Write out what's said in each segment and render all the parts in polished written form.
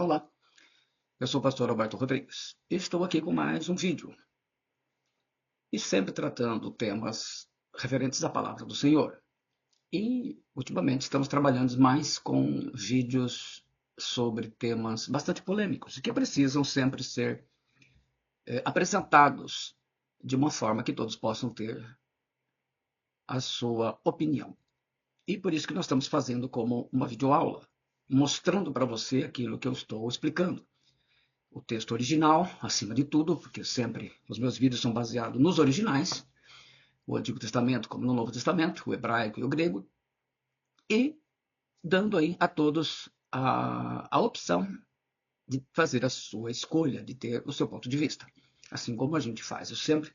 Olá, eu sou o pastor Alberto Rodrigues e estou aqui com mais um vídeo. E sempre tratando temas referentes à palavra do Senhor. E, ultimamente, estamos trabalhando mais com vídeos sobre temas bastante polêmicos e que precisam sempre ser apresentados de uma forma que todos possam ter a sua opinião. E por isso que nós estamos fazendo como uma videoaula, mostrando para você aquilo que eu estou explicando. O texto original, acima de tudo, porque sempre os meus vídeos são baseados nos originais, o Antigo Testamento como no Novo Testamento, o hebraico e o grego, e dando aí a todos a opção de fazer a sua escolha, de ter o seu ponto de vista. Assim como a gente faz, eu sempre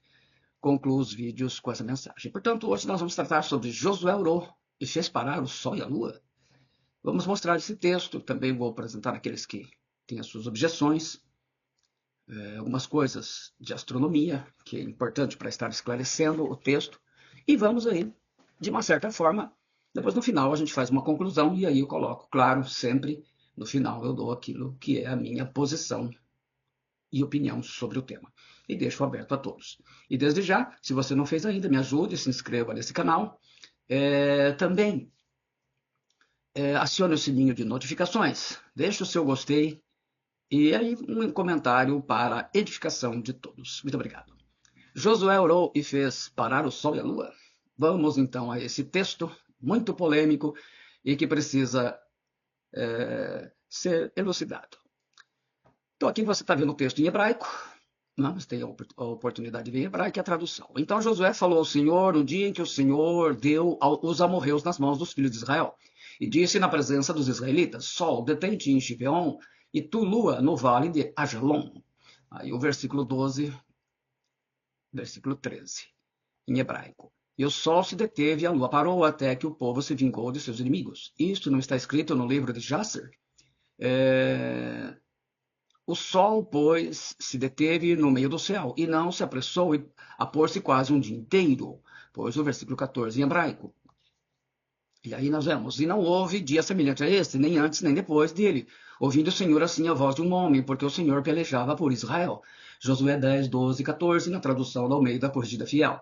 concluo os vídeos com essa mensagem. Portanto, hoje nós vamos tratar sobre Josué orou e fez parar o sol e a lua. Vamos mostrar esse texto, também vou apresentar aqueles que têm as suas objeções, algumas coisas de astronomia, que é importante para estar esclarecendo o texto, e vamos aí, de uma certa forma, depois no final a gente faz uma conclusão, e aí eu coloco, claro, sempre no final eu dou aquilo que é a minha posição e opinião sobre o tema. E deixo aberto a todos. E desde já, se você não fez ainda, me ajude, se inscreva nesse canal. Também acione o sininho de notificações, deixe o seu gostei, e aí um comentário para edificação de todos. Muito obrigado. Josué orou e fez parar o sol e a lua. Vamos então a esse texto muito polêmico e que precisa ser elucidado. Então aqui você está vendo o texto em hebraico, não? Você tem a oportunidade de ver em hebraico e a tradução. Então Josué falou ao Senhor no dia em que o Senhor deu os amorreus nas mãos dos filhos de Israel. E disse na presença dos israelitas: Sol, detém-te em Gibeon, e tu, lua, no vale de Ajalon. Aí o versículo 12, versículo 13, em hebraico. E o sol se deteve e a lua parou até que o povo se vingou de seus inimigos. Isto não está escrito no livro de Jasser? O sol, pois, se deteve no meio do céu e não se apressou a pôr-se quase um dia inteiro. Pois o versículo 14 em hebraico. E aí nós vemos, e não houve dia semelhante a este, nem antes nem depois dele, ouvindo o Senhor assim a voz de um homem, porque o Senhor pelejava por Israel. Josué 10, 12 e 14, na tradução da Almeida Corrigida Fiel.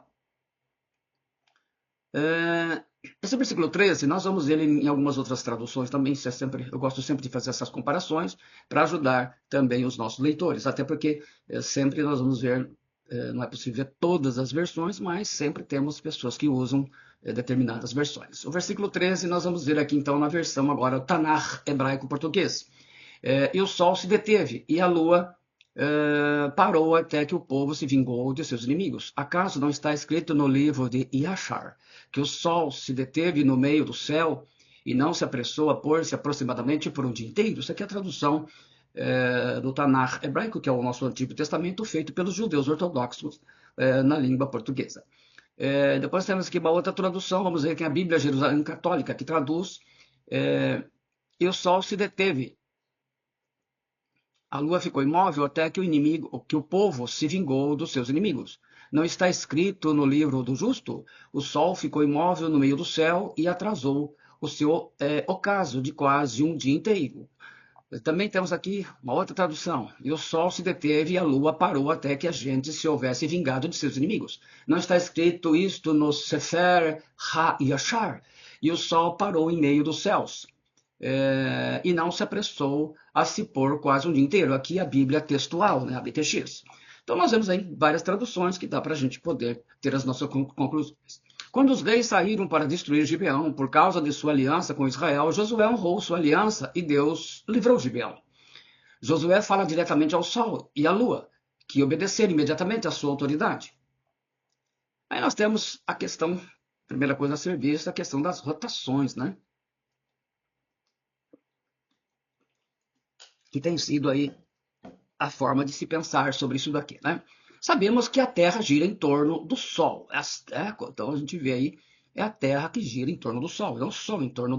Esse versículo 13, nós vamos ver ele em algumas outras traduções também, eu gosto sempre de fazer essas comparações para ajudar também os nossos leitores, até porque sempre nós vamos ver, não é possível ver todas as versões, mas sempre temos pessoas que usam determinadas versões. O versículo 13 nós vamos ver aqui então na versão agora Tanakh hebraico-português. E o sol se deteve e a lua parou até que o povo se vingou de seus inimigos. Acaso não está escrito no livro de Iachar que o sol se deteve no meio do céu e não se apressou a pôr-se aproximadamente por um dia inteiro? Isso aqui é a tradução do Tanakh hebraico, que é o nosso Antigo Testamento, feito pelos judeus ortodoxos na língua portuguesa. Depois temos aqui uma outra tradução, vamos ver que é a Bíblia Jerusalém Católica, que traduz e o sol se deteve. A lua ficou imóvel até que o povo se vingou dos seus inimigos. Não está escrito no livro do justo? O sol ficou imóvel no meio do céu e atrasou o seu ocaso de quase um dia inteiro. Também temos aqui uma outra tradução. E o sol se deteve e a lua parou até que a gente se houvesse vingado de seus inimigos. Não está escrito isto no Sefer HaYashar? E o sol parou em meio dos céus. E não se apressou a se pôr quase um dia inteiro. Aqui a Bíblia textual, né, a BTX. Então nós vemos aí várias traduções que dá para a gente poder ter as nossas conclusões. Quando os reis saíram para destruir Gibeão por causa de sua aliança com Israel, Josué honrou sua aliança e Deus livrou Gibeão. Josué fala diretamente ao sol e à lua, que obedeceram imediatamente à sua autoridade. Aí nós temos a questão, primeira coisa a ser vista, a questão das rotações, né? Que tem sido aí a forma de se pensar sobre isso daqui, né? Sabemos que a Terra gira em torno do Sol. Então a gente vê aí, é a Terra que gira em torno do Sol, não o Sol em torno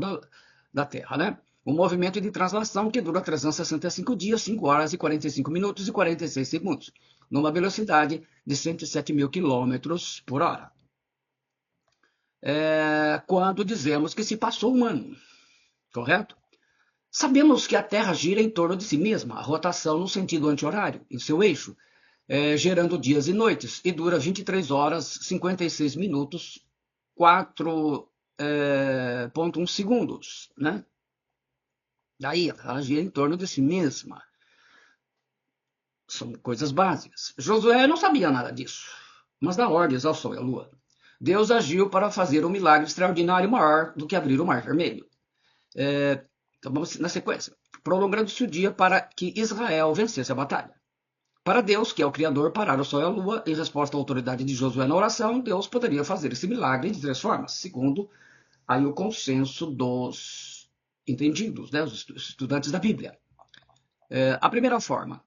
da Terra, né? O movimento de translação que dura 365 dias, 5 horas e 45 minutos e 46 segundos, numa velocidade de 107 mil quilômetros por hora. Quando dizemos que se passou um ano, correto? Sabemos que a Terra gira em torno de si mesma, a rotação no sentido anti-horário, em seu eixo, gerando dias e noites, e dura 23 horas, 56 minutos, 4,1 segundos, né? Daí ela gira em torno de si mesma. São coisas básicas. Josué não sabia nada disso, mas dá ordens ao Sol e à Lua. Deus agiu para fazer um milagre extraordinário maior do que abrir o Mar Vermelho. Então vamos na sequência. Prolongando-se o dia para que Israel vencesse a batalha. Para Deus, que é o Criador, parar o Sol e a Lua, em resposta à autoridade de Josué na oração, Deus poderia fazer esse milagre de 3 formas, segundo aí o consenso dos entendidos, né, os estudantes da Bíblia. A primeira forma,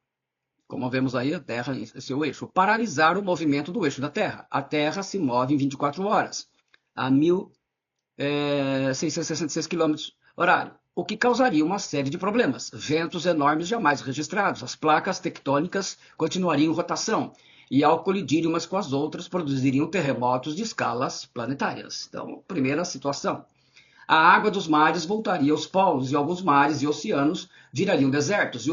como vemos aí, a Terra em seu eixo, paralisar o movimento do eixo da Terra. A Terra se move em 24 horas, a 1.666 km horário, o que causaria uma série de problemas. Ventos enormes jamais registrados, as placas tectônicas continuariam em rotação e, ao colidirem umas com as outras, produziriam terremotos de escalas planetárias. Então, primeira situação. A água dos mares voltaria aos polos e alguns mares e oceanos virariam desertos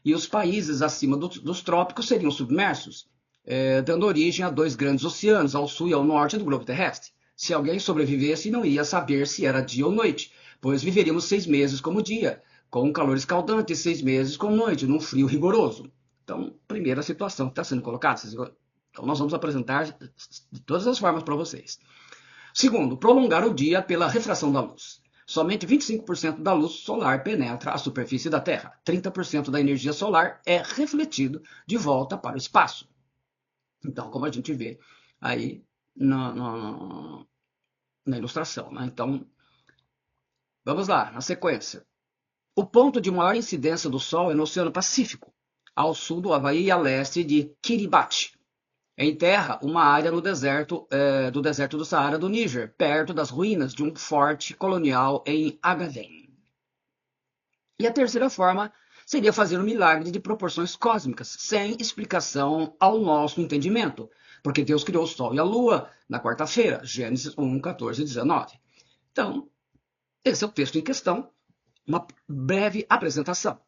e os países acima dos trópicos seriam submersos, dando origem a 2 grandes oceanos, ao sul e ao norte do globo terrestre. Se alguém sobrevivesse, não ia saber se era dia ou noite, pois viveríamos 6 meses como dia, com um calor escaldante, e 6 meses como noite, num frio rigoroso. Então, primeira situação que está sendo colocada. Então, nós vamos apresentar de todas as formas para vocês. Segundo, prolongar o dia pela refração da luz. Somente 25% da luz solar penetra a superfície da Terra. 30% da energia solar é refletido de volta para o espaço. Então, como a gente vê aí na ilustração, né? Então, vamos lá, na sequência. O ponto de maior incidência do Sol é no Oceano Pacífico, ao sul do Havaí e a leste de Kiribati. Em terra, uma área no deserto do Saara do Níger, perto das ruínas de um forte colonial em Agaden. E a terceira forma seria fazer um milagre de proporções cósmicas, sem explicação ao nosso entendimento, porque Deus criou o Sol e a Lua na quarta-feira, Gênesis 1, 14 e 19. Então, esse é o texto em questão, uma breve apresentação.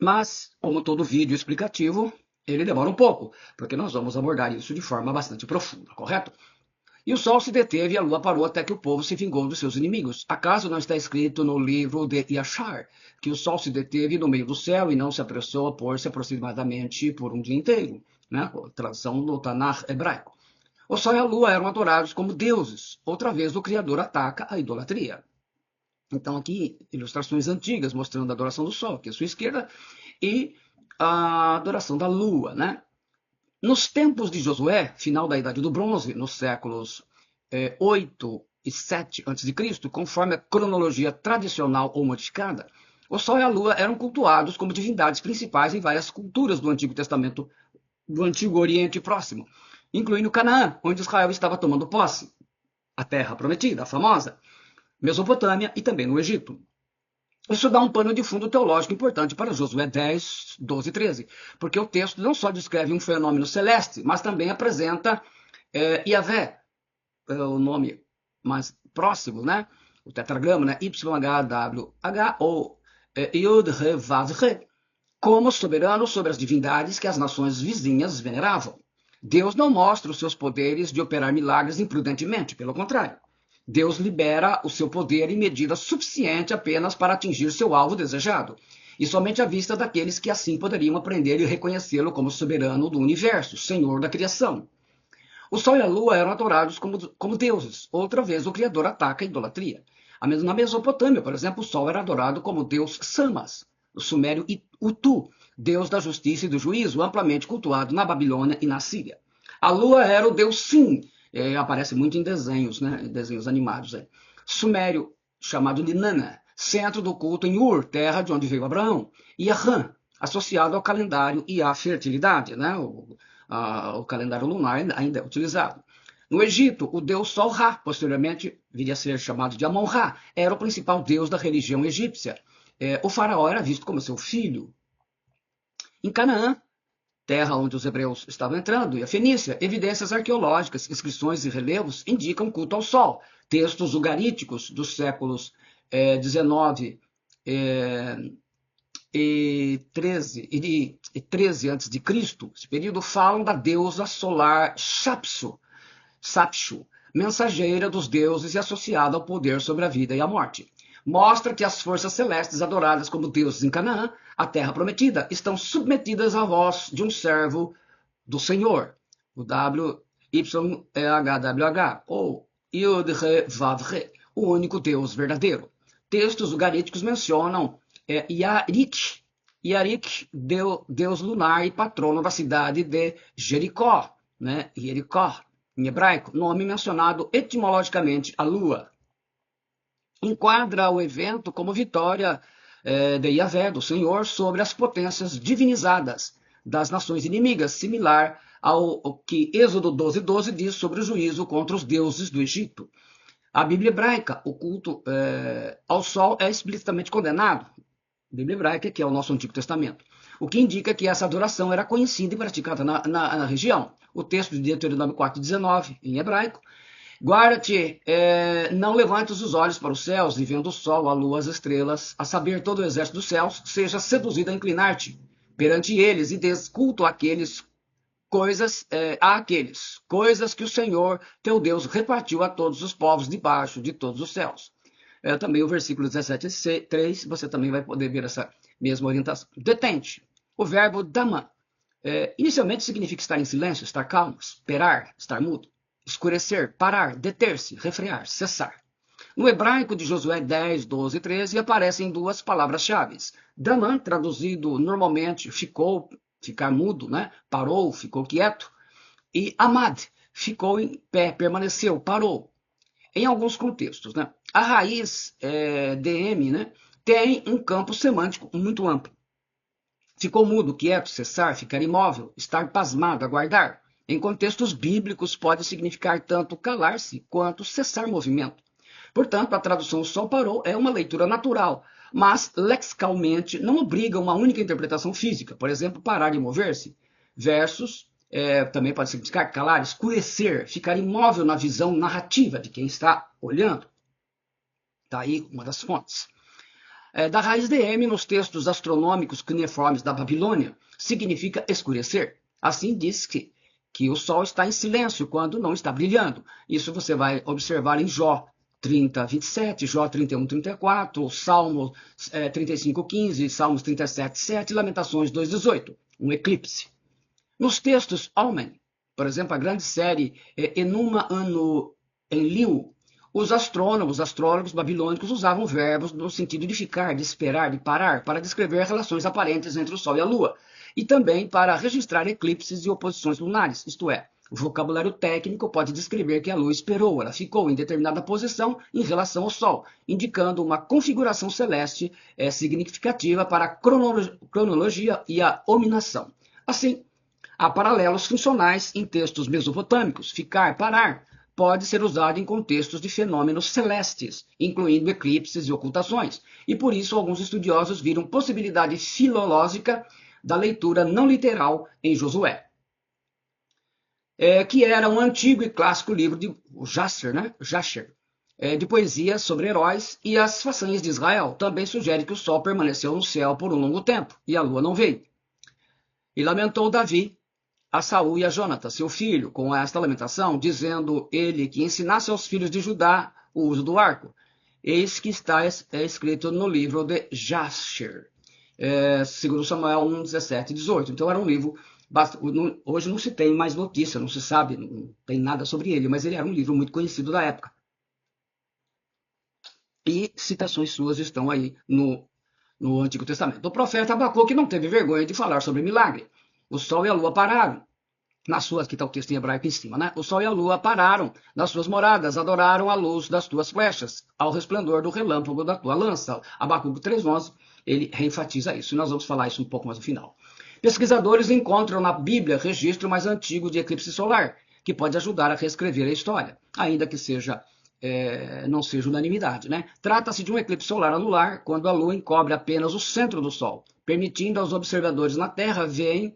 Mas, como todo vídeo explicativo, ele demora um pouco, porque nós vamos abordar isso de forma bastante profunda, correto? E o Sol se deteve e a Lua parou até que o povo se vingou dos seus inimigos. Acaso não está escrito no livro de Yashar que o Sol se deteve no meio do céu e não se apressou a pôr-se aproximadamente por um dia inteiro? Né? Tradução do Tanakh hebraico. O Sol e a Lua eram adorados como deuses. Outra vez o Criador ataca a idolatria. Então aqui, ilustrações antigas mostrando a adoração do Sol, aqui à sua esquerda, e a adoração da Lua, né? Nos tempos de Josué, final da Idade do Bronze, nos séculos 8 e 7 a.C., conforme a cronologia tradicional ou modificada, o Sol e a Lua eram cultuados como divindades principais em várias culturas do Antigo Testamento, do Antigo Oriente Próximo, incluindo Canaã, onde Israel estava tomando posse, a Terra Prometida, a famosa, Mesopotâmia e também no Egito. Isso dá um pano de fundo teológico importante para Josué 10, 12 e 13, porque o texto não só descreve um fenômeno celeste, mas também apresenta Yahvé, o nome mais próximo, né? O tetragrama, né? YHWH ou Yud-He-Vav-He, como soberano sobre as divindades que as nações vizinhas veneravam. Deus não mostra os seus poderes de operar milagres imprudentemente, pelo contrário. Deus libera o seu poder em medida suficiente apenas para atingir seu alvo desejado, e somente à vista daqueles que assim poderiam aprender e reconhecê-lo como soberano do universo, Senhor da criação. O Sol e a Lua eram adorados como deuses. Outra vez o Criador ataca a idolatria. Na Mesopotâmia, por exemplo, o Sol era adorado como deus Samas, o sumério Utu, deus da justiça e do juízo, amplamente cultuado na Babilônia e na Síria. A Lua era o deus Sin, aparece muito em desenhos, né? Em desenhos animados. Sumério, chamado Ninana, centro do culto em Ur, terra de onde veio Abraão. E Ram, associado ao calendário e à fertilidade, né? O calendário lunar ainda é utilizado. No Egito, o deus Sol-Ra, posteriormente viria a ser chamado de Amon-Ra, era o principal deus da religião egípcia. O faraó era visto como seu filho. Em Canaã, terra onde os hebreus estavam entrando, e a Fenícia, evidências arqueológicas, inscrições e relevos indicam culto ao sol. Textos ugaríticos dos séculos 19 e 13 antes de Cristo, esse período, falam da deusa solar Sapshu, mensageira dos deuses e associada ao poder sobre a vida e a morte. Mostra que as forças celestes adoradas como deuses em Canaã, a terra prometida, estão submetidas à voz de um servo do Senhor, o WYHWH, ou Yod-He-Vav-He, o único Deus verdadeiro. Textos ugaríticos mencionam Yarik, Deus lunar e patrono da cidade de Jericó, né? Jericó, em hebraico, nome mencionado etimologicamente a lua. Enquadra o evento como vitória de Yahvé, do Senhor, sobre as potências divinizadas das nações inimigas, similar ao que Êxodo 12:12 diz sobre o juízo contra os deuses do Egito. A Bíblia hebraica, o culto ao sol é explicitamente condenado. A Bíblia hebraica, que é o nosso Antigo Testamento. O que indica que essa adoração era conhecida e praticada na região. O texto de Deuteronômio 4:19, em hebraico: guarda-te, não levantes os olhos para os céus, e vendo o sol, a lua, as estrelas, a saber, todo o exército dos céus, seja seduzido a inclinar-te perante eles, e des culto àqueles coisas que o Senhor teu Deus repartiu a todos os povos debaixo de todos os céus. Também o versículo 17:3, você também vai poder ver essa mesma orientação. Detente. O verbo dama inicialmente significa estar em silêncio, estar calmo, esperar, estar mudo. Escurecer, parar, deter-se, refrear, cessar. No hebraico de Josué 10, 12 e 13 aparecem duas palavras-chave. Daman, traduzido normalmente, ficar mudo, né? Parou, ficou quieto. E amad, ficou em pé, permaneceu, parou. Em alguns contextos, né? A raiz DM, né, tem um campo semântico muito amplo. Ficou mudo, quieto, cessar, ficar imóvel, estar pasmado, aguardar. Em contextos bíblicos pode significar tanto calar-se quanto cessar movimento. Portanto, a tradução só parou é uma leitura natural, mas lexicalmente não obriga uma única interpretação física. Por exemplo, parar de mover-se. Versus também pode significar calar, escurecer, ficar imóvel na visão narrativa de quem está olhando. Está aí uma das fontes. Da raiz DM nos textos astronômicos cuneiformes da Babilônia, significa escurecer. Assim diz que o sol está em silêncio quando não está brilhando. Isso você vai observar em Jó 30:27, Jó 31:34, Salmo 35:15, Salmos 37:7 e Lamentações 2:18. Um eclipse. Nos textos Omen, por exemplo, a grande série Enuma Anu Enlil, os astrólogos babilônicos usavam verbos no sentido de ficar, de esperar, de parar, para descrever relações aparentes entre o Sol e a Lua, e também para registrar eclipses e oposições lunares, isto é, o vocabulário técnico pode descrever que a Lua esperou, ela ficou em determinada posição em relação ao Sol, indicando uma configuração celeste significativa para a cronologia e a ominação. Assim, há paralelos funcionais em textos mesopotâmicos. Ficar, parar, pode ser usado em contextos de fenômenos celestes, incluindo eclipses e ocultações, e por isso alguns estudiosos viram possibilidade filológica da leitura não literal em Josué, que era um antigo e clássico livro de Jasher, né? De poesia sobre heróis, e as façanhas de Israel também sugere que o sol permaneceu no céu por um longo tempo, e a lua não veio. E lamentou Davi a Saul e a Jonatas, seu filho, com esta lamentação, dizendo ele que ensinasse aos filhos de Judá o uso do arco. Eis que está escrito no livro de Jasher, segundo Samuel 1, 17 e 18. Então era um livro, hoje não se tem mais notícia, não se sabe, não tem nada sobre ele, mas ele era um livro muito conhecido da época. E citações suas estão aí no Antigo Testamento. O profeta Abacuque não teve vergonha de falar sobre milagre. O sol e a lua pararam nas suas, aqui está o texto em hebraico em cima, né? O sol e a lua pararam nas suas moradas, adoraram a luz das tuas flechas, ao resplendor do relâmpago da tua lança. Abacuque 3:11, ele reenfatiza isso, e nós vamos falar isso um pouco mais no final. Pesquisadores encontram na Bíblia registro mais antigo de eclipse solar, que pode ajudar a reescrever a história, ainda que não seja unanimidade, né? Trata-se de um eclipse solar anular, quando a lua encobre apenas o centro do sol, permitindo aos observadores na Terra verem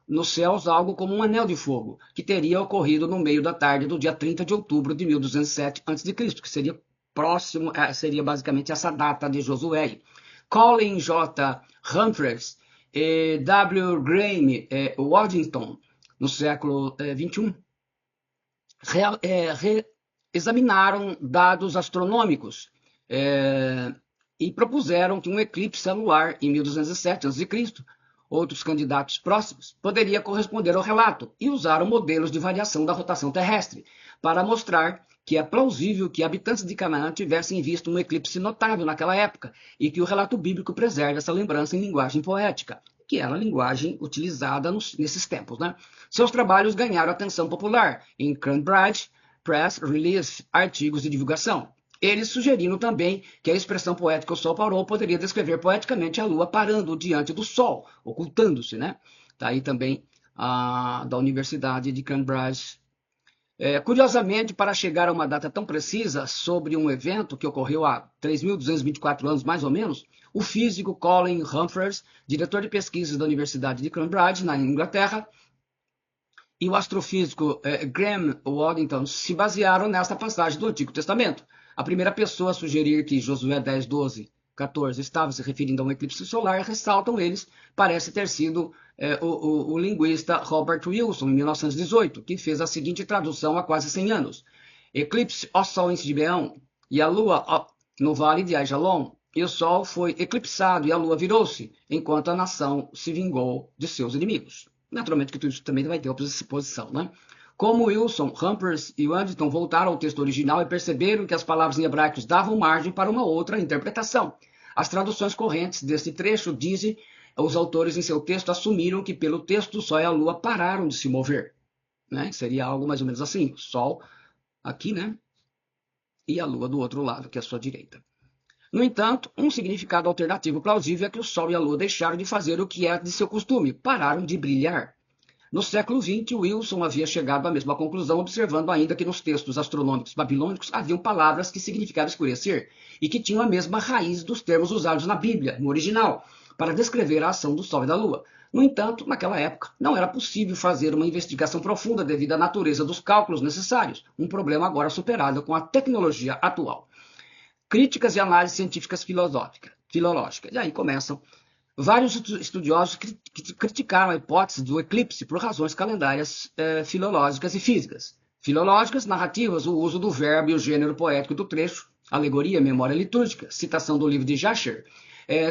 nos céus algo como um anel de fogo, que teria ocorrido no meio da tarde do dia 30 de outubro de 1207 a.C., que seria próximo, seria basicamente essa data de Josué. Colin J. Humphreys e W. Graham Waddington, no século XXI, examinaram dados astronômicos e propuseram que um eclipse anular em 1207 a.C., outros candidatos próximos, poderia corresponder ao relato e usaram modelos de variação da rotação terrestre para mostrar que é plausível que habitantes de Canaã tivessem visto um eclipse notável naquela época e que o relato bíblico preserva essa lembrança em linguagem poética, que era a linguagem utilizada nesses tempos, né? Seus trabalhos ganharam atenção popular em Cambridge Press Release, artigos de divulgação. Eles sugeriram também que a expressão poética "o Sol parou" poderia descrever poeticamente a Lua parando diante do Sol, ocultando-se, né? Daí também da Universidade de Cambridge. Curiosamente, para chegar a uma data tão precisa sobre um evento que ocorreu há 3.224 anos, mais ou menos, o físico Colin Humphreys, diretor de pesquisas da Universidade de Cambridge, na Inglaterra, e o astrofísico Graham Waddington se basearam nesta passagem do Antigo Testamento. A primeira pessoa a sugerir que Josué 10, 12, 14 estava se referindo a um eclipse solar, ressaltam eles, parece ter sido o linguista Robert Wilson, em 1918, que fez a seguinte tradução há quase 100 anos. Eclipse ao Sol em Gibeão, e a Lua no vale de Aijalon, e o Sol foi eclipsado e a Lua virou-se, enquanto a nação se vingou de seus inimigos. Naturalmente que tudo isso também vai ter oposição, né? Como Wilson, Humphreys e Waddington voltaram ao texto original e perceberam que as palavras em hebraico davam margem para uma outra interpretação. As traduções correntes desse trecho dizem, os autores em seu texto assumiram que pelo texto o Sol e a Lua pararam de se mover, né? Seria algo mais ou menos assim, o Sol aqui, né? E a Lua do outro lado, que é a sua direita. No entanto, um significado alternativo plausível é que o Sol e a Lua deixaram de fazer o que é de seu costume, pararam de brilhar. No século XX, Wilson havia chegado à mesma conclusão, observando ainda que nos textos astronômicos babilônicos haviam palavras que significavam escurecer e que tinham a mesma raiz dos termos usados na Bíblia, no original, para descrever a ação do Sol e da Lua. No entanto, naquela época, não era possível fazer uma investigação profunda devido à natureza dos cálculos necessários, um problema agora superado com a tecnologia atual. Críticas e análises científicas filológicas. E aí começam. Vários estudiosos criticaram a hipótese do eclipse por razões calendárias filológicas e físicas. Filológicas, narrativas, o uso do verbo e o gênero poético do trecho, alegoria, memória litúrgica, citação do livro de Jasher,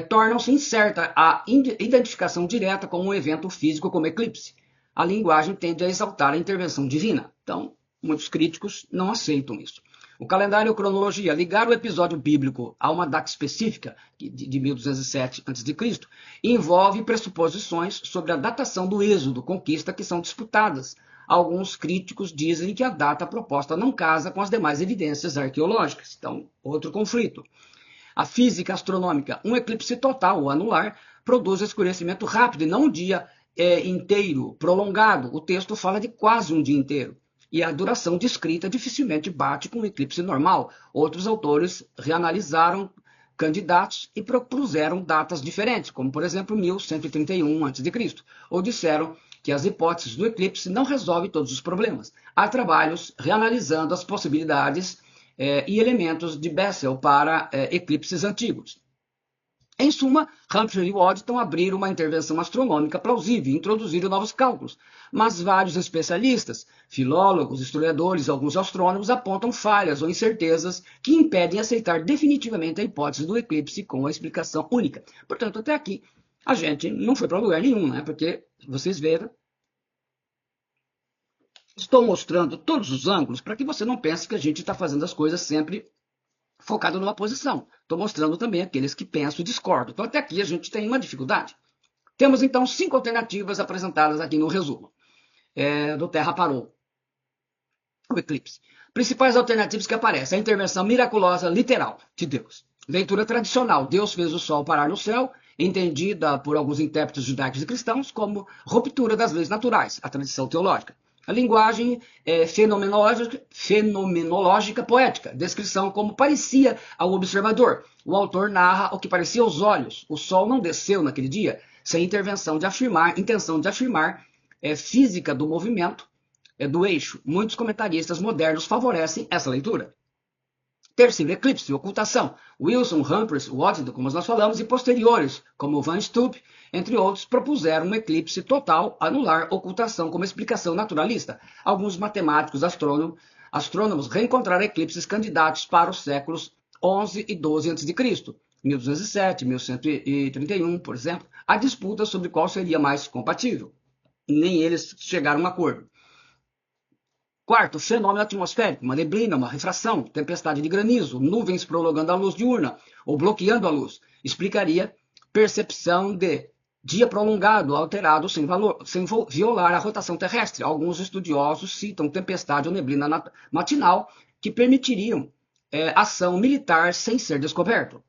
tornam-se incerta a identificação direta com um evento físico como eclipse. A linguagem tende a exaltar a intervenção divina. Então, muitos críticos não aceitam isso. O calendário e a cronologia, ligar o episódio bíblico a uma data específica, de 1207 a.C., envolve pressuposições sobre a datação do êxodo, conquista, que são disputadas. Alguns críticos dizem que a data proposta não casa com as demais evidências arqueológicas. Então, outro conflito. A física astronômica, um eclipse total ou anular, produz escurecimento rápido e não um dia inteiro, prolongado. O texto fala de quase um dia inteiro. E a duração descrita dificilmente bate com o eclipse normal. Outros autores reanalisaram candidatos e propuseram datas diferentes, como, por exemplo, 1131 a.C., ou disseram que as hipóteses do eclipse não resolvem todos os problemas. Há trabalhos reanalisando as possibilidades e elementos de Bessel para eclipses antigos. Em suma, Humphreys e Waddington abriram uma intervenção astronômica plausível e introduziram novos cálculos, mas vários especialistas, filólogos, historiadores e alguns astrônomos apontam falhas ou incertezas que impedem aceitar definitivamente a hipótese do eclipse com a explicação única. Portanto, até aqui, a gente não foi para lugar nenhum, né? Porque, vocês veem, estou mostrando todos os ângulos para que você não pense que a gente está fazendo as coisas sempre focado numa posição. Estou mostrando também aqueles que pensam e discordam. Então, até aqui a gente tem uma dificuldade. Temos, então, 5 alternativas apresentadas aqui no resumo do Terra parou, o eclipse. Principais alternativas que aparecem: a intervenção miraculosa literal de Deus. Leitura tradicional: Deus fez o sol parar no céu, entendida por alguns intérpretes judaicos e cristãos como ruptura das leis naturais, a tradição teológica. A linguagem fenomenológica poética, descrição como parecia ao observador. O autor narra o que parecia aos olhos. O sol não desceu naquele dia, sem intenção de afirmar física do movimento do eixo. Muitos comentaristas modernos favorecem essa leitura. Terceiro, eclipse, ocultação. Wilson, Humphreys, Waddington, como nós falamos, e posteriores, como Van Stoop, entre outros, propuseram um eclipse total, anular, ocultação como explicação naturalista. Alguns matemáticos astrônomos reencontraram eclipses candidatos para os séculos 11 e 12 a.C., 1207, 1131, por exemplo, a disputa sobre qual seria mais compatível. Nem eles chegaram a um acordo. Quarto, fenômeno atmosférico, uma neblina, uma refração, tempestade de granizo, nuvens prolongando a luz diurna ou bloqueando a luz. Explicaria percepção de dia prolongado, alterado, sem violar a rotação terrestre. Alguns estudiosos citam tempestade ou neblina matinal que permitiriam ação militar sem ser descoberto.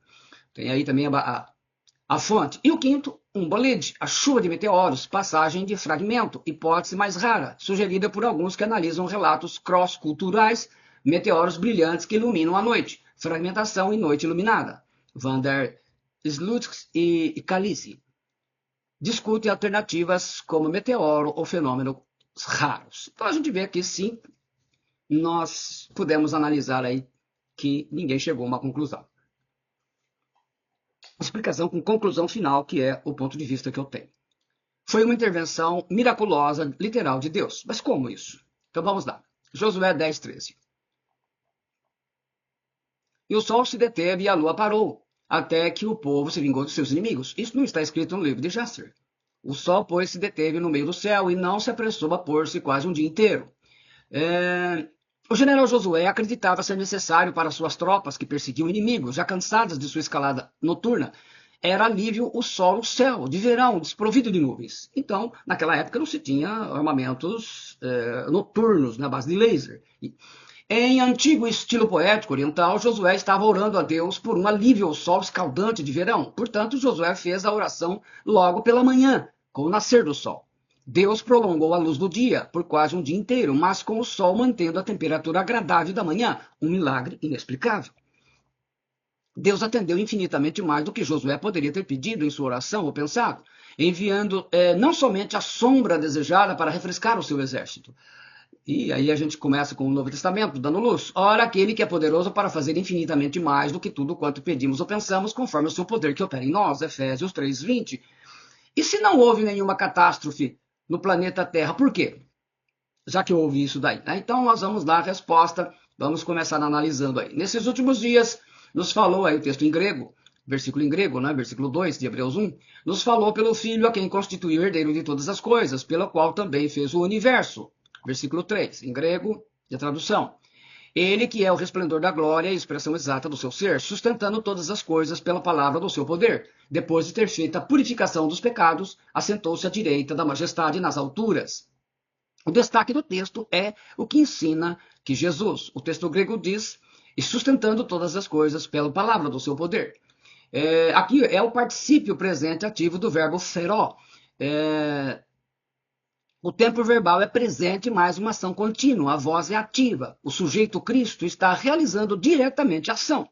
Tem aí também a fonte. E o quinto, um bolide, a chuva de meteoros, passagem de fragmento, hipótese mais rara, sugerida por alguns que analisam relatos cross-culturais, meteoros brilhantes que iluminam a noite, fragmentação e noite iluminada. Van der Sloot e Calice discutem alternativas como meteoro ou fenômenos raros. Então a gente vê que sim, nós pudemos analisar aí que ninguém chegou a uma conclusão. Explicação com conclusão final, que é o ponto de vista que eu tenho. Foi uma intervenção miraculosa, literal de Deus. Mas como isso? Então vamos lá. Josué 10, 13. E o sol se deteve e a lua parou, até que o povo se vingou dos seus inimigos. Isso não está escrito no livro de Jasher. O sol, pois, se deteve no meio do céu e não se apressou a pôr-se quase um dia inteiro. O general Josué acreditava ser necessário para suas tropas que perseguiam inimigos, já cansadas de sua escalada noturna, era alívio o sol, o céu, de verão, desprovido de nuvens. Então, naquela época não se tinha armamentos noturnos na base de laser. Em antigo estilo poético oriental, Josué estava orando a Deus por um alívio ao sol escaldante de verão. Portanto, Josué fez a oração logo pela manhã, com o nascer do sol. Deus prolongou a luz do dia por quase um dia inteiro, mas com o sol mantendo a temperatura agradável da manhã, um milagre inexplicável. Deus atendeu infinitamente mais do que Josué poderia ter pedido em sua oração ou pensado, enviando não somente a sombra desejada para refrescar o seu exército. E aí a gente começa com o Novo Testamento, dando luz. Ora, aquele que é poderoso para fazer infinitamente mais do que tudo quanto pedimos ou pensamos, conforme o seu poder que opera em nós, Efésios 3:20. E se não houve nenhuma catástrofe no planeta Terra, por quê? Já que houve isso daí. Então nós vamos dar a resposta, vamos começar analisando aí. Nesses últimos dias, nos falou aí o texto em grego, versículo em grego, né, versículo 2 de Hebreus 1, nos falou pelo Filho a quem constituiu o herdeiro de todas as coisas, pela qual também fez o universo. Versículo 3, em grego, de tradução. Ele que é o resplendor da glória e a expressão exata do seu ser, sustentando todas as coisas pela palavra do seu poder. Depois de ter feito a purificação dos pecados, assentou-se à direita da majestade nas alturas. O destaque do texto é o que ensina que Jesus, o texto grego diz, e sustentando todas as coisas pela palavra do seu poder. Aqui é o particípio presente ativo do verbo feró. O tempo verbal é presente, mas uma ação contínua, a voz é ativa. O sujeito Cristo está realizando diretamente a ação.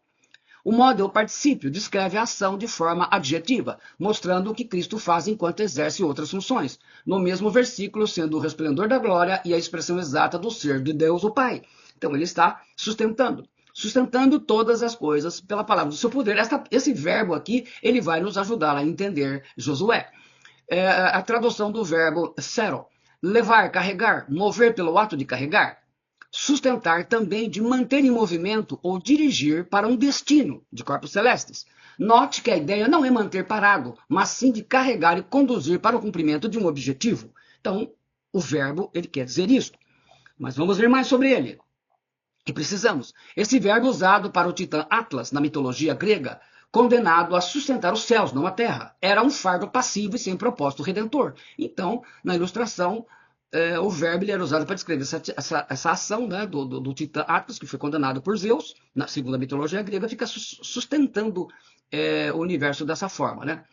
O modelo particípio descreve a ação de forma adjetiva, mostrando o que Cristo faz enquanto exerce outras funções. No mesmo versículo, sendo o resplendor da glória e a expressão exata do ser de Deus o Pai. Então ele está sustentando todas as coisas pela palavra do seu poder. Esse verbo aqui, ele vai nos ajudar a entender Josué. A tradução do verbo sero. Levar, carregar, mover pelo ato de carregar. Sustentar também de manter em movimento ou dirigir para um destino de corpos celestes. Note que a ideia não é manter parado, mas sim de carregar e conduzir para o cumprimento de um objetivo. Então, o verbo, ele quer dizer isso. Mas vamos ver mais sobre ele. E precisamos. Esse verbo usado para o titã Atlas, na mitologia grega, condenado a sustentar os céus, não a terra. Era um fardo passivo e sem propósito redentor. Então, na ilustração, o verbo ele era usado para descrever essa ação, né, do titã Atlas, que foi condenado por Zeus, segundo a mitologia grega, fica sustentando o universo dessa forma. Né?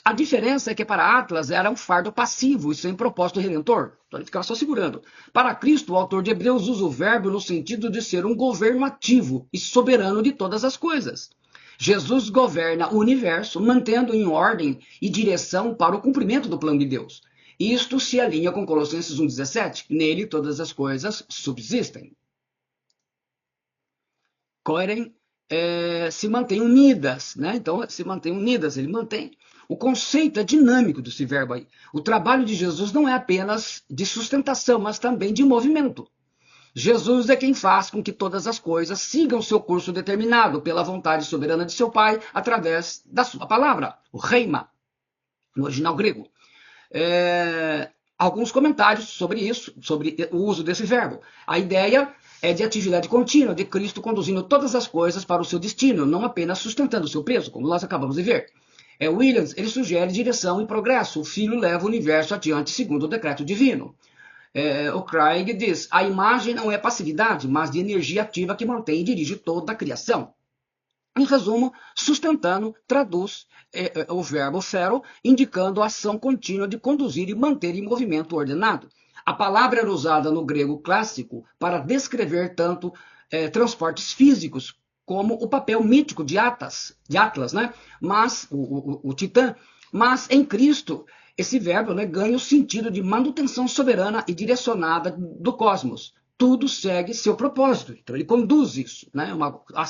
A diferença é que para Atlas era um fardo passivo e sem propósito redentor. Então ele ficava só segurando. Para Cristo, o autor de Hebreus usa o verbo no sentido de ser um governo ativo e soberano de todas as coisas. Jesus governa o universo, mantendo em ordem e direção para o cumprimento do plano de Deus. Isto se alinha com Colossenses 1,17. Nele todas as coisas subsistem. querem se mantêm unidas, né? Então, se mantêm unidas, ele mantém. O conceito é dinâmico desse verbo aí. O trabalho de Jesus não é apenas de sustentação, mas também de movimento. Jesus é quem faz com que todas as coisas sigam seu curso determinado pela vontade soberana de seu Pai através da sua palavra, o reima, no original grego. Alguns comentários sobre isso, sobre o uso desse verbo. A ideia é de atividade contínua, de Cristo conduzindo todas as coisas para o seu destino, não apenas sustentando o seu peso, como nós acabamos de ver. Williams, ele sugere direção e progresso. O Filho leva o universo adiante segundo o decreto divino. O Craig diz, a imagem não é passividade, mas de energia ativa que mantém e dirige toda a criação. Em resumo, sustentando, traduz o verbo fero, indicando a ação contínua de conduzir e manter em movimento ordenado. A palavra era usada no grego clássico para descrever tanto transportes físicos como o papel mítico de Atlas, né? Mas o Titã. Mas em Cristo, esse verbo, né, ganha o sentido de manutenção soberana e direcionada do cosmos. Tudo segue seu propósito. Então ele conduz isso, né?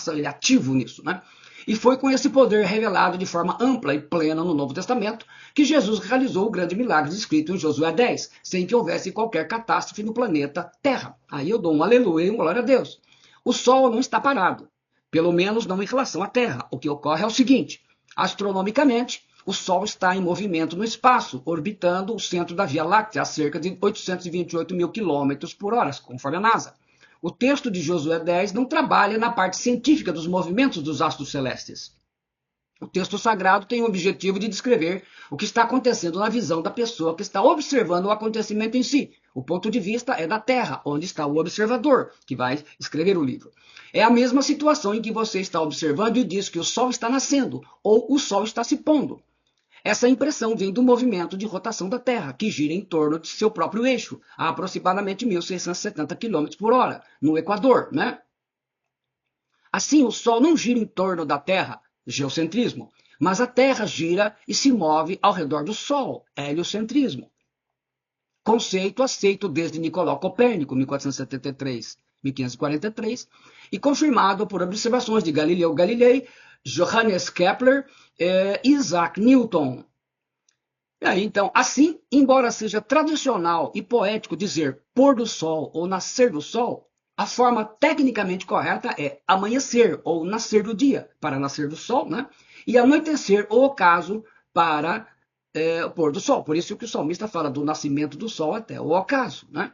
Ele é ativo nisso, né? E foi com esse poder revelado de forma ampla e plena no Novo Testamento que Jesus realizou o grande milagre descrito em Josué 10, sem que houvesse qualquer catástrofe no planeta Terra. Aí eu dou um aleluia e um glória a Deus. O Sol não está parado, pelo menos não em relação à Terra. O que ocorre é o seguinte, astronomicamente, o Sol está em movimento no espaço, orbitando o centro da Via Láctea a cerca de 828 mil quilômetros por hora, conforme a NASA. O texto de Josué 10 não trabalha na parte científica dos movimentos dos astros celestes. O texto sagrado tem o objetivo de descrever o que está acontecendo na visão da pessoa que está observando o acontecimento em si. O ponto de vista é da Terra, onde está o observador, que vai escrever o livro. É a mesma situação em que você está observando e diz que o Sol está nascendo, ou o Sol está se pondo. Essa impressão vem do movimento de rotação da Terra, que gira em torno de seu próprio eixo, a aproximadamente 1.670 km por hora, no Equador, né? Assim, o Sol não gira em torno da Terra, geocentrismo, mas a Terra gira e se move ao redor do Sol, heliocentrismo. Conceito aceito desde Nicolau Copérnico, 1473-1543, e confirmado por observações de Galileu Galilei, Johannes Kepler e Isaac Newton. E aí, então, assim, embora seja tradicional e poético dizer pôr do sol ou nascer do sol, a forma tecnicamente correta é amanhecer ou nascer do dia, para nascer do sol, né? E anoitecer ou ocaso para o pôr do sol. Por isso que o salmista fala do nascimento do sol até o ocaso, né?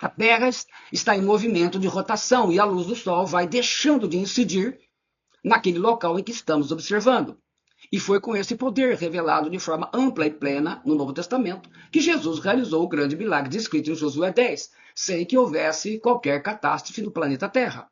A Terra está em movimento de rotação e a luz do sol vai deixando de incidir naquele local em que estamos observando. E foi com esse poder revelado de forma ampla e plena no Novo Testamento que Jesus realizou o grande milagre descrito em Josué 10, sem que houvesse qualquer catástrofe no planeta Terra.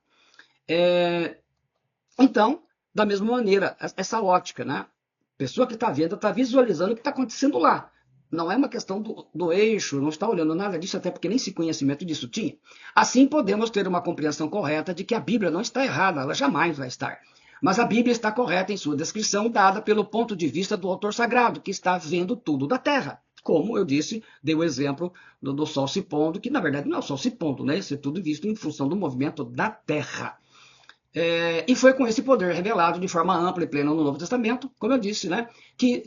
Então, da mesma maneira, essa ótica, né? A pessoa que está vendo está visualizando o que está acontecendo lá. Não é uma questão do eixo, não está olhando nada disso, até porque nem esse conhecimento disso tinha. Assim, podemos ter uma compreensão correta de que a Bíblia não está errada, ela jamais vai estar. Mas a Bíblia está correta em sua descrição, dada pelo ponto de vista do autor sagrado, que está vendo tudo da Terra. Como eu disse, dei o exemplo do Sol se pondo, que na verdade não é o Sol se pondo, né? Isso é tudo visto em função do movimento da Terra. E foi com esse poder revelado de forma ampla e plena no Novo Testamento, como eu disse, né, que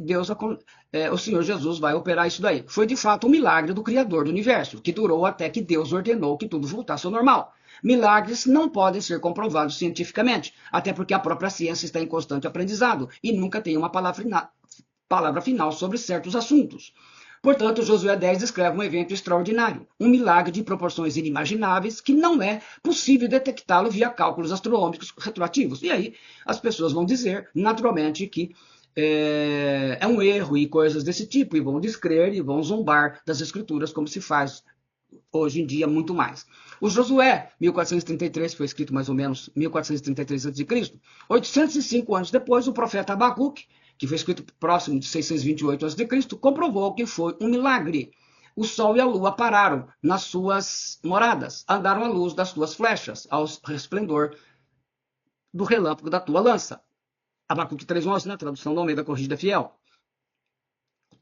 o Senhor Jesus vai operar isso daí. Foi de fato um milagre do Criador do Universo, que durou até que Deus ordenou que tudo voltasse ao normal. Milagres não podem ser comprovados cientificamente, até porque a própria ciência está em constante aprendizado e nunca tem uma palavra final sobre certos assuntos. Portanto, Josué 10 descreve um evento extraordinário, um milagre de proporções inimagináveis que não é possível detectá-lo via cálculos astronômicos retroativos. E aí as pessoas vão dizer, naturalmente, que é um erro e coisas desse tipo, e vão descrer e vão zombar das escrituras, como se faz hoje em dia muito mais. O Josué, 1433, foi escrito mais ou menos 1433 a.C., 805 anos depois, o profeta Abacuque, que foi escrito próximo de 628 a.C., comprovou que foi um milagre. O sol e a lua pararam nas suas moradas, andaram à luz das tuas flechas, ao resplendor do relâmpago da tua lança. Abacuque 3:11, na tradução da Almeida Corrigida Fiel.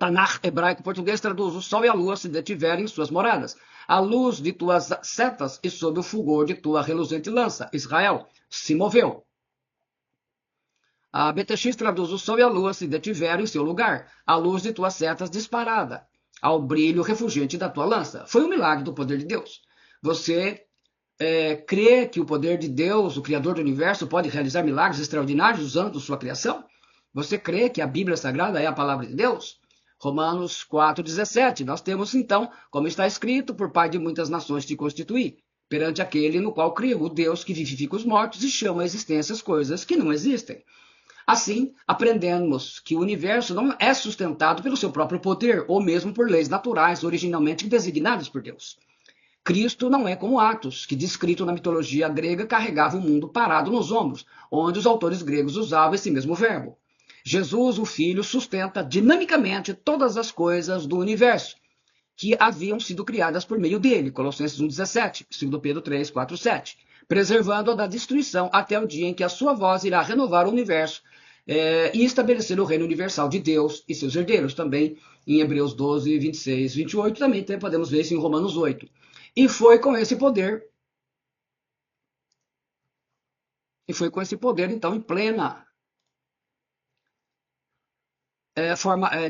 Tanakh hebraico português traduz: o sol e a lua se detiverem em suas moradas. A luz de tuas setas e sob o fulgor de tua reluzente lança, Israel se moveu. A BTX traduz: o sol e a lua se detiveram em seu lugar, a luz de tuas setas disparada, ao brilho refulgente da tua lança. Foi um milagre do poder de Deus. Você crê que o poder de Deus, o Criador do Universo, pode realizar milagres extraordinários usando sua criação? Você crê que a Bíblia Sagrada é a palavra de Deus? Romanos 4,17. Nós temos então, como está escrito, por pai de muitas nações te constituí, perante aquele no qual criou o Deus que vivifica os mortos e chama à existência as coisas que não existem. Assim, aprendemos que o universo não é sustentado pelo seu próprio poder, ou mesmo por leis naturais originalmente designadas por Deus. Cristo não é como Atos, que descrito na mitologia grega carregava o mundo parado nos ombros, onde os autores gregos usavam esse mesmo verbo. Jesus, o Filho, sustenta dinamicamente todas as coisas do universo, que haviam sido criadas por meio dele, Colossenses 1,17, 2 Pedro 3, 4, 7, preservando-a da destruição até o dia em que a sua voz irá renovar o universo e estabelecer o reino universal de Deus e seus herdeiros, também em Hebreus 12, 26, 28, também podemos ver isso em Romanos 8. E foi com esse poder, então, em plena,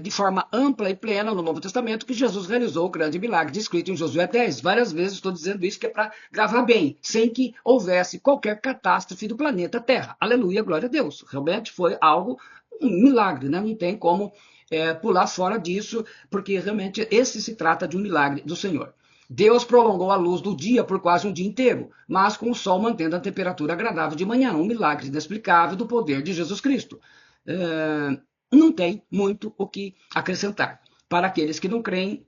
de forma ampla e plena no Novo Testamento, que Jesus realizou o grande milagre descrito em Josué 10. Várias vezes estou dizendo isso que é para gravar bem, sem que houvesse qualquer catástrofe do planeta Terra. Aleluia, glória a Deus. Realmente foi algo, um milagre, né? Não tem como pular fora disso, porque realmente esse se trata de um milagre do Senhor. Deus prolongou a luz do dia por quase um dia inteiro, mas com o sol mantendo a temperatura agradável de manhã, um milagre inexplicável do poder de Jesus Cristo. Não tem muito o que acrescentar. Para aqueles que não creem,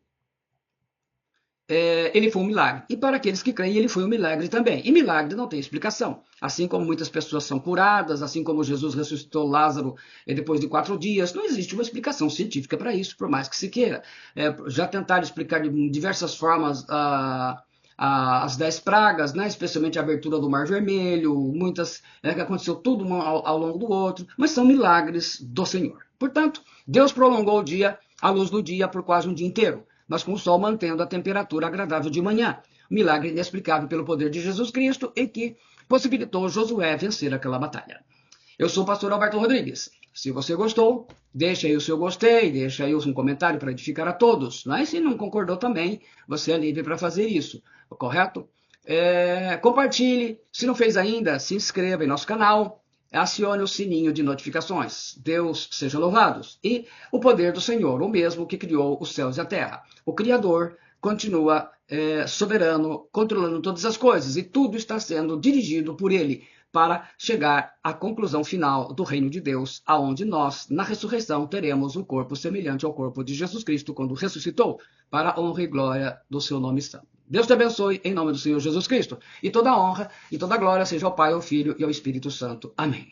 ele foi um milagre. E para aqueles que creem, ele foi um milagre também. E milagre não tem explicação. Assim como muitas pessoas são curadas, assim como Jesus ressuscitou Lázaro depois de 4 dias, não existe uma explicação científica para isso, por mais que se queira. Já tentaram explicar de diversas formas as 10 pragas, né? Especialmente a abertura do Mar Vermelho, muitas, que aconteceu tudo um ao longo do outro, mas são milagres do Senhor. Portanto, Deus prolongou o dia, a luz do dia, por quase um dia inteiro, mas com o sol mantendo a temperatura agradável de manhã. Milagre inexplicável pelo poder de Jesus Cristo e que possibilitou Josué vencer aquela batalha. Eu sou o pastor Alberto Rodrigues. Se você gostou, deixa aí o seu gostei, deixa aí um comentário para edificar a todos. Mas se não concordou também, você é livre para fazer isso, correto? Compartilhe. Se não fez ainda, se inscreva em nosso canal. Acione o sininho de notificações. Deus seja louvado. E o poder do Senhor, o mesmo que criou os céus e a terra. O Criador continua soberano, controlando todas as coisas. E tudo está sendo dirigido por Ele para chegar à conclusão final do reino de Deus, aonde nós, na ressurreição, teremos um corpo semelhante ao corpo de Jesus Cristo, quando ressuscitou, para a honra e glória do seu nome santo. Deus te abençoe, em nome do Senhor Jesus Cristo. E toda honra e toda glória seja ao Pai, ao Filho e ao Espírito Santo. Amém.